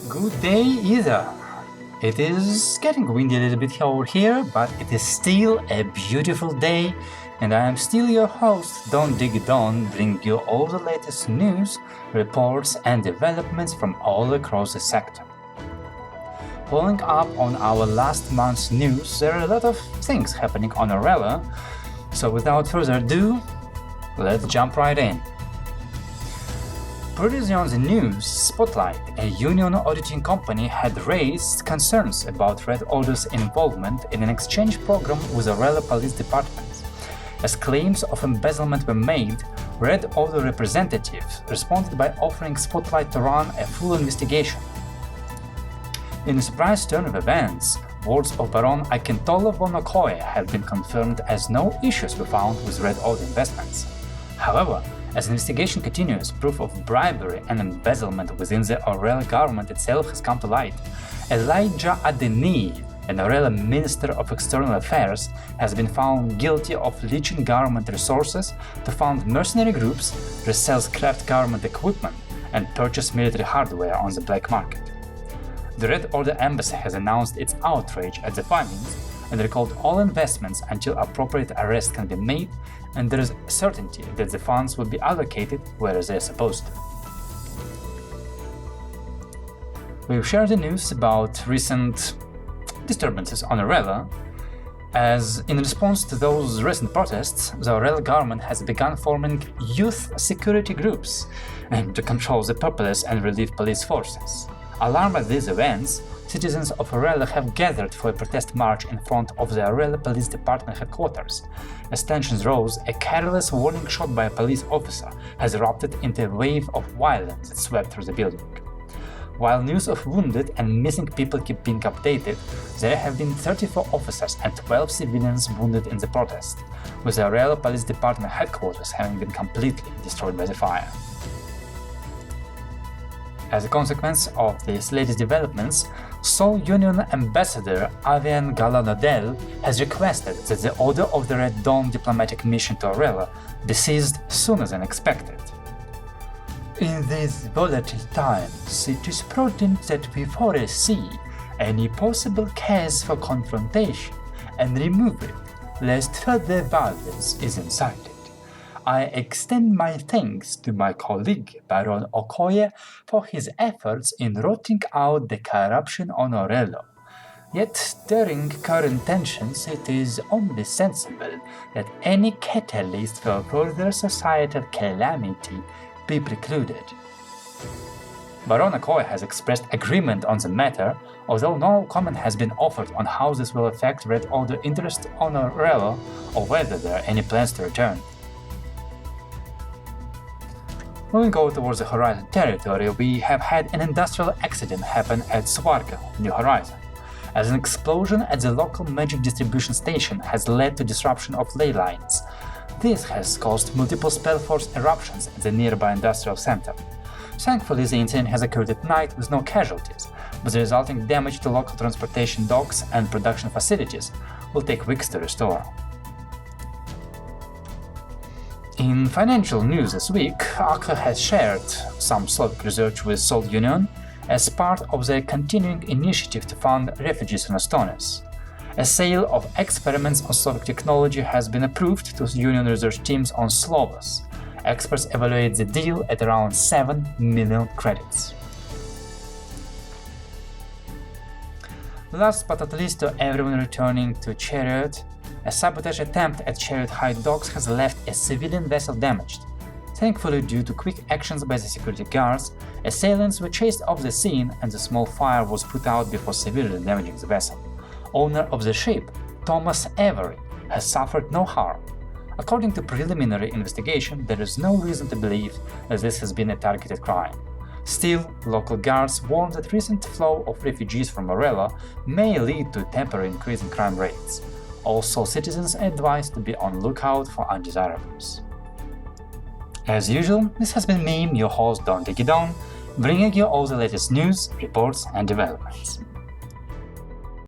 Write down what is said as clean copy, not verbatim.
Good day, Aether. It is getting windy a little bit over here, but it is still a beautiful day, and I am still your host, Don Dig Don, bringing you all the latest news, reports, and developments from all across the sector. Following up on our last month's news, there are a lot of things happening on Orrello, so without further ado, let's jump right in. Previously on the news, Spotlight, a union auditing company, had raised concerns about Red Order's involvement in an exchange program with the Orrello Police Department. As claims of embezzlement were made, Red Order representatives responded by offering Spotlight to run a full investigation. In a surprise turn of events, words of Baron Akintola von Okoye have been confirmed as no issues were found with Red Order investments. However, as the investigation continues, proof of bribery and embezzlement within the Orrello government itself has come to light. Elijah Adeni, an Orrello Minister of External Affairs, has been found guilty of leeching government resources to fund mercenary groups, resell scrapped government equipment, and purchase military hardware on the black market. The Red Order Embassy has announced its outrage at the findings and recalled all investments until appropriate arrests can be made and there is certainty that the funds will be allocated where they are supposed to. We've shared the news about recent disturbances on Orrello, as in response to those recent protests, the Orrello government has begun forming youth security groups to control the populace and relieve police forces. Alarmed by these events, citizens of Orrello have gathered for a protest march in front of the Orrello Police Department headquarters. As tensions rose, a careless warning shot by a police officer has erupted into a wave of violence that swept through the building. While news of wounded and missing people keep being updated, there have been 34 officers and 12 civilians wounded in the protest, with the Orrello Police Department headquarters having been completely destroyed by the fire. As a consequence of these latest developments, Seoul Union Ambassador Avian Galanadel has requested that the Order of the Red Dawn diplomatic mission to Orrello be seized sooner than expected. In these volatile times, it is prudent that we foresee any possible case for confrontation and remove it, lest further violence is incited. I extend my thanks to my colleague Baron Okoye for his efforts in rooting out the corruption on Orrello. Yet, during current tensions, it is only sensible that any catalyst for further societal calamity be precluded. Baron Okoye has expressed agreement on the matter, although no comment has been offered on how this will affect Red Order interest on Orrello or whether there are any plans to return. Moving over towards the Horizon territory, we have had an industrial accident happen at Swarga, New Horizon, as an explosion at the local magic distribution station has led to disruption of ley lines. This has caused multiple Spellforce eruptions at the nearby industrial center. Thankfully, the incident has occurred at night with no casualties, but the resulting damage to local transportation docks and production facilities will take weeks to restore. In financial news this week, Aether has shared some Slavic research with Seoul Union as part of their continuing initiative to fund refugees from Estonia. A sale of experiments on Slavic technology has been approved to Union research teams on Slovas. Experts evaluate the deal at around 7 million credits. Last but not least, to everyone returning to Chariot, a sabotage attempt at Chariot High docks has left a civilian vessel damaged. Thankfully, due to quick actions by the security guards, assailants were chased off the scene and the small fire was put out before severely damaging the vessel. Owner of the ship, Thomas Avery, has suffered no harm. According to preliminary investigation, there is no reason to believe that this has been a targeted crime. Still, local guards warn that recent flow of refugees from Orrello may lead to a temporary increase in crime rates. Also, citizens are advised to be on lookout for undesirables. As usual, this has been me, your host Don Digidon, bringing you all the latest news, reports, and developments.